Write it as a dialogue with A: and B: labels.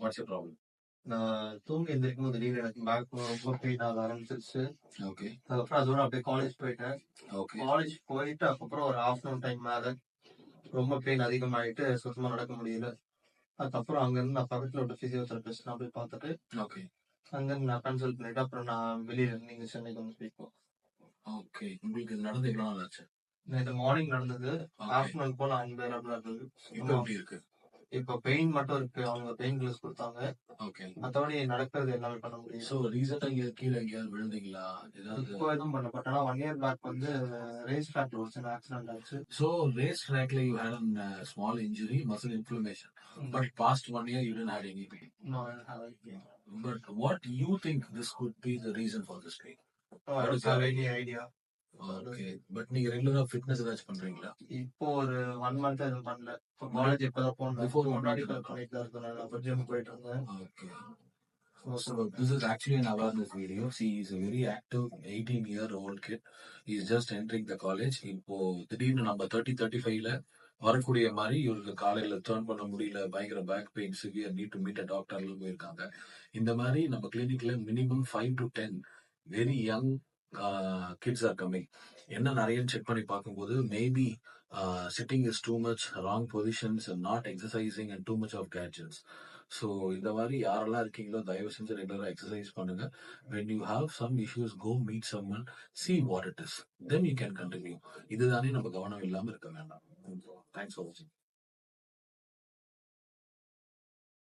A: What's your problem?
B: நான் தூங்கி எந்திரிக்கும்போது திடீர்னு எனக்கு பேக் ரொம்ப பெயின் ஆக ஆரம்பிச்சிருச்சு.
A: ஓகே.
B: அதுக்கப்புறம் அதோட அப்படியே காலேஜ் போயிட்டேன்.
A: ஓகே.
B: காலேஜ் போயிட்டு அதுக்கப்புறம் ஒரு ஆஃப்டர்நூன் டைம் மேல ரொம்ப பெயின் அதிகமாயிட்டு சுத்தமா நடக்க முடியல. அதுக்கப்புறம் அங்கிருந்து நான் பக்கத்துல ஒரு பிசியோதெரபிஸ்ட் நான் போய் பார்த்துட்டு
A: ஓகே.
B: அங்கிருந்து நான் கன்சல்ட் பண்ணிட்டு அப்புறம் நான் வெளியில இருந்து இங்க சென்னைக்கு வந்து போய்ப்போம்.
A: ஓகே. உங்களுக்கு இது நடந்து எவ்வளவு நாள் ஆச்சு?
B: நேற்று மார்னிங் நடந்தது.
A: ஓகே.
B: ஆஃப்டர்நூன் போல அன்பேரபிளா இருந்தது.
A: இப்போ எப்படி இருக்கு?
B: இப்போ பெயின் மட்டும் இருக்கு. அவங்க பெயின் கில்லர்ஸ் கொடுத்தாங்க.
A: ஓகே.
B: மற்றபடி நடக்கிறது எல்லாமே பண்ண முடியும்.
A: ஸோ ரீசெண்டா இங்க கீழே எங்கேயாவது விழுந்தீங்களா? ஏதாவது
B: இப்போ எதுவும் பண்ணல. பட் ஆனா 1 இயர் பேக் வந்து ரேஸ் ட்ராக்ல ஒரு சின்ன ஆக்சிடென்ட் ஆச்சு.
A: So race track like you had a small injury, muscle inflammation. But past 1 year you didn't have any pain.
B: No, I haven't.
A: But what you think this could be the reason for this pain?
B: No, I
A: What
B: don't
A: is your
B: have
A: idea?
B: any idea.
A: Okay. But நீங்க ரெகுலரா fitness ஏதாச்சும் பண்றீங்களா?
B: இப்போ ஒரு 1 month எதுவும் பண்ணல. இப்போ college இப்பதான் போனேன்.
A: Before
B: முன்னாடி
A: பண்ணிட்டு
B: பண்ணிட்டு தான் இருக்கேன். நான் அப்போ ஜிம் போயிட்டு இருந்தேன்.
A: Okay. So this is actually an awareness video. See, he's a very active 18-year-old kid. He's just entering the college. இப்போ திடீர்னு நம்ம 30-35ல வரக்கூடிய மாதிரி இவருக்கு காலையில டேர்ன் பண்ண முடியல, பயங்கர back pain, severe, need to meet டாக்டர்லாம் போயிருக்காங்க. இந்த மாதிரி நம்ம கிளினிக்ல minimum 5 to 10 very young kids are coming. என்ன நிறைய செக் பண்ணி பார்க்கும்போது maybe sitting is too much wrong positions, not exercising and too much of gadgets. So இந்த மாதிரி யாரெல்லாம் இருக்கீங்களோ தயவு செஞ்சு ரெகுலராக எக்ஸசைஸ் பண்ணுங்க. when you have some issues go meet someone, see what it is, then you can continue. இதுதானே நம்ம கவனம் இல்லாமல் இருக்க வேண்டாம். தேங்க்ஸ் ஃபார் வாட்சிங்.